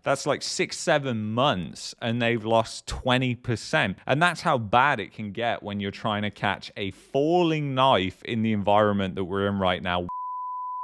That's like 6-7 months, and they've lost 20%. And that's how bad it can get when you're trying to catch a falling knife in the environment that we're in right now.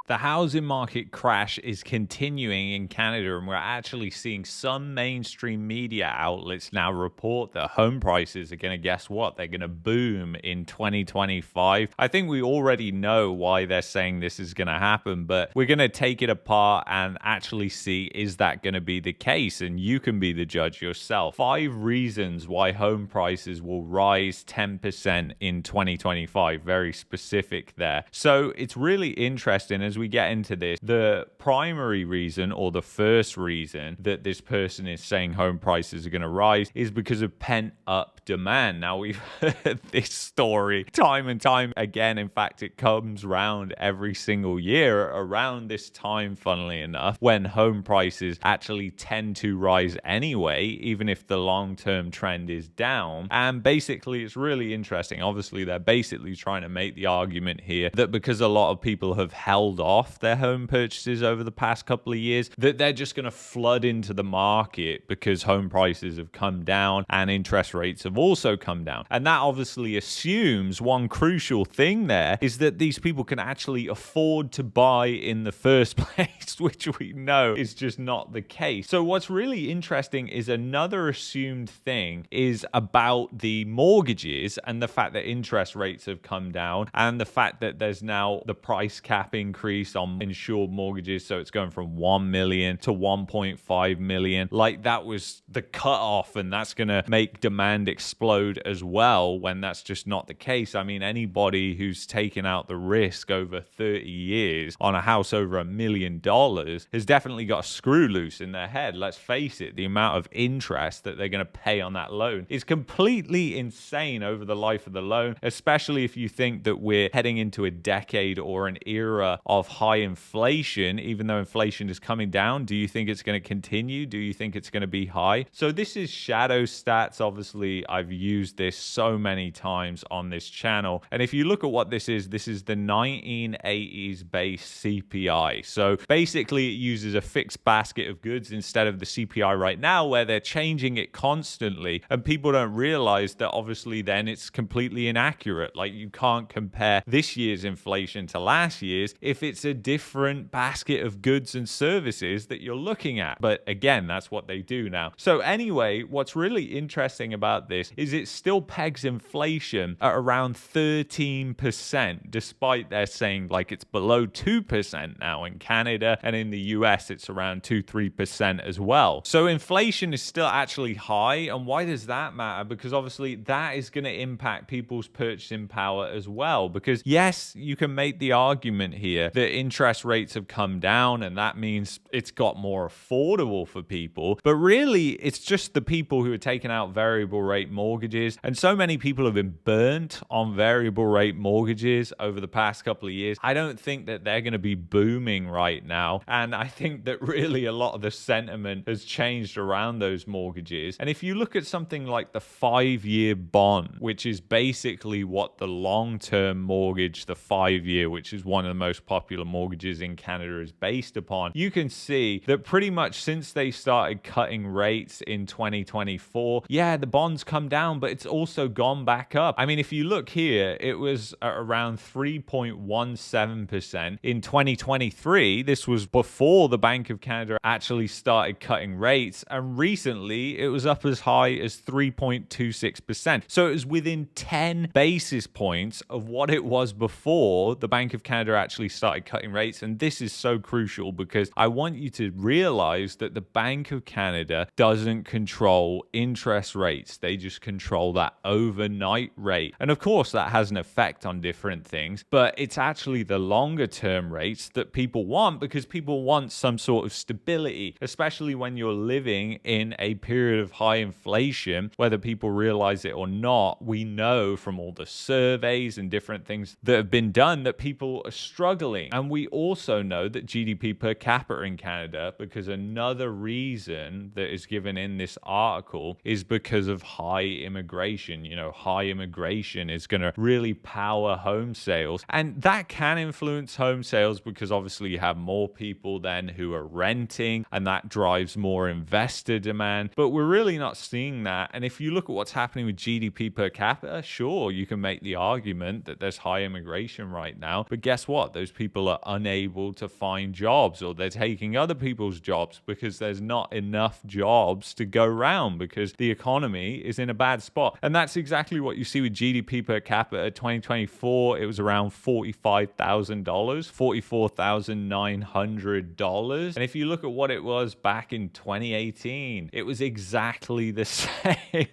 The housing market crash is continuing in Canada, and we're actually seeing some mainstream media outlets now report that home prices are going to, guess what? They're going to boom in 2025. I think we already know why they're saying this is going to happen, but we're going to take it apart and actually see, is that going to be the case? And you can be the judge yourself. 5 reasons why home prices will rise 10% in 2025. Very specific there. So it's really interesting as we get into this. The primary reason, or the first reason that this person is saying home prices are going to rise, is because of pent up demand. Now, we've heard this story time and time again. In fact, it comes round every single year around this time, funnily enough, when home prices actually tend to rise anyway, even if the long-term trend is down. And basically, it's really interesting. Obviously, they're basically trying to make the argument here that because a lot of people have held off their home purchases over the past couple of years, that they're just going to flood into the market because home prices have come down and interest rates have also come down. And that obviously assumes one crucial thing there is that these people can actually afford to buy in the first place, which we know is just not the case. So what's really interesting is another assumed thing is about the mortgages and the fact that interest rates have come down, and the fact that there's now the price cap increase on insured mortgages. So it's going from 1 million to 1.5 million. Like, that was the cutoff, and that's going to make demand explode as well, when that's just not the case. I mean, anybody who's taken out the risk over 30 years on a house over $1 million has definitely got a screw loose in their head. Let's face it, the amount of interest that they're going to pay on that loan is completely insane over the life of the loan, especially if you think that we're heading into a decade or an era of high inflation. Even though inflation is coming down, do you think it's going to continue? Do you think it's going to be high? So this is shadow stats. Obviously, I've used this so many times on this channel. And if you look at what this is the 1980s based CPI. So basically, it uses a fixed basket of goods instead of the CPI right now, where they're changing it constantly. And people don't realize that obviously then it's completely inaccurate. Like, you can't compare this year's inflation to last year's if it's a different basket of goods and services that you're looking at. But again, that's what they do now. So anyway, what's really interesting about this is it still pegs inflation at around 13%, despite they're saying like it's below 2% now in Canada, and in the US it's around 2-3% as well. So inflation is still actually high. And why does that matter? Because obviously that is going to impact people's purchasing power as well. Because yes, you can make the argument here that interest rates have come down, and that means it's got more affordable for people. But really, it's just the people who are taking out variable rate mortgages. And so many people have been burnt on variable rate mortgages over the past couple of years. I don't think that they're going to be booming right now. And I think that really a lot of the sentiment has changed around those mortgages. And if you look at something like the 5-year bond, which is basically what the long-term mortgage, the 5-year, which is one of the most popular mortgages in Canada, is based upon, you can see that pretty much since they started cutting rates in 2024, yeah, the bonds come down, but it's also gone back up. I mean, if you look here, it was at around 3.17% in 2023. This was before the Bank of Canada actually started cutting rates, and recently it was up as high as 3.26%. So it was within 10 basis points of what it was before the Bank of Canada actually started cutting rates. And this is so crucial, because I want you to realize that the Bank of Canada doesn't control interest rates. They just control that overnight rate. And of course, that has an effect on different things, but it's actually the longer term rates that people want, because people want some sort of stability, especially when you're living in a period of high inflation. Whether people realize it or not, we know from all the surveys and different things that have been done that people are struggling. growing. And we also know that GDP per capita in Canada, because another reason that is given in this article is because of high immigration. High immigration is going to really power home sales. And that can influence home sales because obviously you have more people then who are renting, and that drives more investor demand. But we're really not seeing that. And if you look at what's happening with GDP per capita, sure, you can make the argument that there's high immigration right now. But guess what? Those people are unable to find jobs, or they're taking other people's jobs because there's not enough jobs to go around because the economy is in a bad spot. And that's exactly what you see with GDP per capita. 2024, it was around $45,000, $44,900. And if you look at what it was back in 2018, it was exactly the same.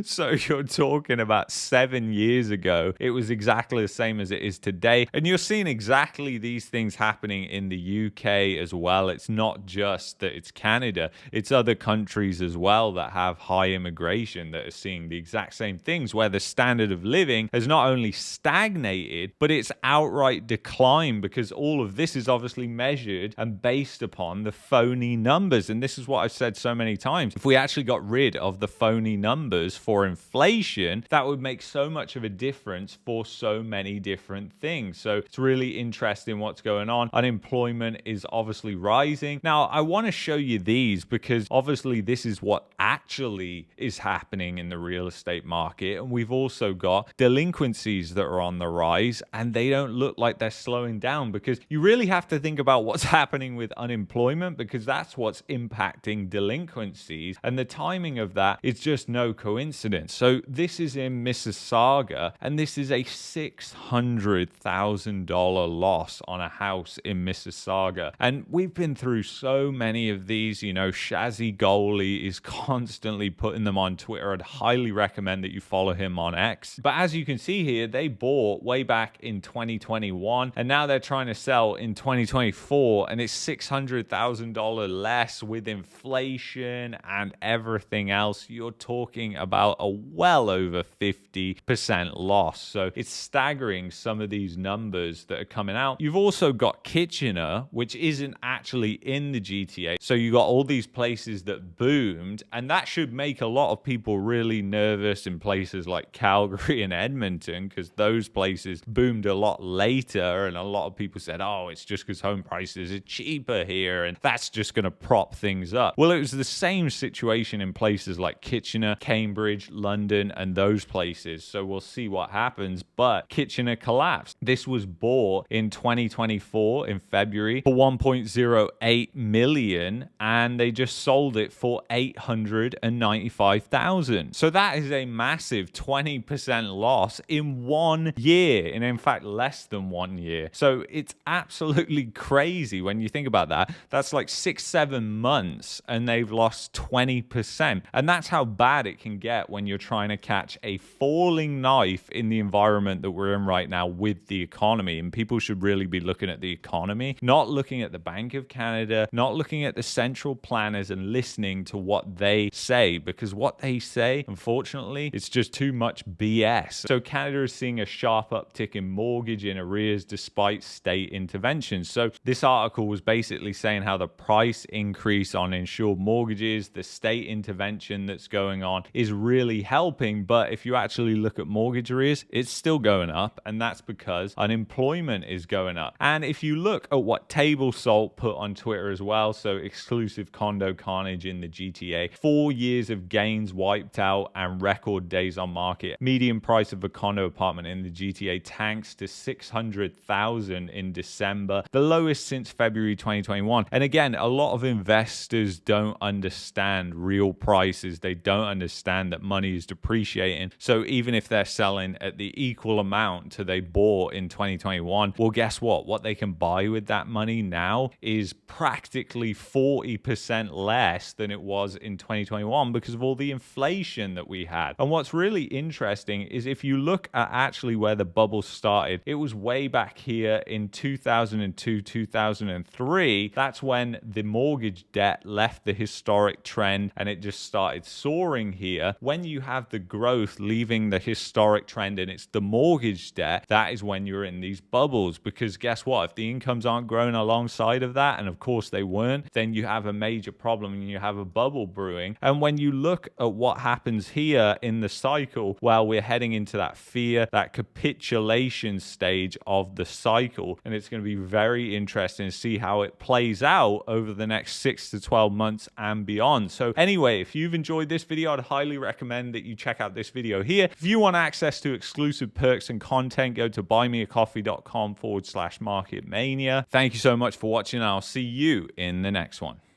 So you're talking about 7 years ago, it was exactly the same as it is today. And you're seeing exactly these things happening in the UK as well. It's not just that it's Canada, it's other countries as well that have high immigration that are seeing the exact same things, where the standard of living has not only stagnated, but it's outright declined, because all of this is obviously measured and based upon the phony numbers. And this is what I've said so many times. If we actually got rid of the phony numbers for inflation, that would make so much of a difference for so many different things. So it's really interesting what's going on. Unemployment is obviously rising. Now, I want to show you these because obviously this is what actually is happening in the real estate market. And we've also got delinquencies that are on the rise, and they don't look like they're slowing down, because you really have to think about what's happening with unemployment, because that's what's impacting delinquencies. And the timing of that is just no coincidence. So this is in Mississauga, and this is a $600,000 loss on a house in Mississauga. And we've been through so many of these. Shazzy Goalie is constantly putting them on Twitter. I'd highly recommend that you follow him on X. But as you can see here, they bought way back in 2021, and now they're trying to sell in 2024, and it's $600,000 less. With inflation and everything else, you're talking about a well over 50% loss. So it's staggering, some of these numbers that are coming out. You've also got Kitchener, which isn't actually in the GTA. So you got all these places that boomed, and that should make a lot of people really nervous in places like Calgary and Edmonton, because those places boomed a lot later, and a lot of people said, oh, it's just because home prices are cheaper here, and that's just going to prop things up. Well, it was the same situation in places like Kitchener, Cambridge, London, and those places. So we'll see what happens. But Kitchener collapsed. This was bought in 2024 in February for $1.08 million, and they just sold it for $895,000. So that is a massive 20% loss in 1 year, and in fact less than 1 year. So it's absolutely crazy when you think about that. That's like 6-7 months, and they've lost 20%. And that's how bad it can get when you're trying to catch a falling knife in the environment that we're in right now with the economy. And people should really be looking at the economy, not looking at the Bank of Canada, not looking at the central planners, and listening to what they say, because what they say, unfortunately, it's just too much BS. So Canada is seeing a sharp uptick in mortgage in arrears despite state interventions. So this article was basically saying how the price increase on insured mortgages, the state intervention that's going on, is really helping. But if you actually look at mortgage arrears, it's still going up, and that's because unemployment is going up. And if you look at what Table Salt put on Twitter as well, so exclusive condo carnage in the GTA, 4 years of gains wiped out and record days on market. Median price of a condo apartment in the GTA tanks to $600,000 in December, the lowest since February 2021. And again, a lot of investors don't understand real prices. They don't understand that money is depreciating. So even if they're selling at the equal amount to they bought in 2021, well, guess what? What they can buy with that money now is practically 40% less than it was in 2021 because of all the inflation that we had. And what's really interesting is if you look at actually where the bubble started, it was way back here in 2002, 2003. That's when the mortgage debt left the historic trend and it just started soaring happening here, when you have the growth leaving the historic trend and it's the mortgage debt, that is when you're in these bubbles. Because guess what? If the incomes aren't growing alongside of that, and of course they weren't, then you have a major problem and you have a bubble brewing. And when you look at what happens here in the cycle, well, we're heading into that fear, that capitulation stage of the cycle. And it's going to be very interesting to see how it plays out over the next 6 to 12 months and beyond. So anyway, if you've enjoyed this video, I'd highly recommend that you check out this video here. If you want access to exclusive perks and content, go to buymeacoffee.com/market mania. Thank you so much for watching. I'll see you in the next one.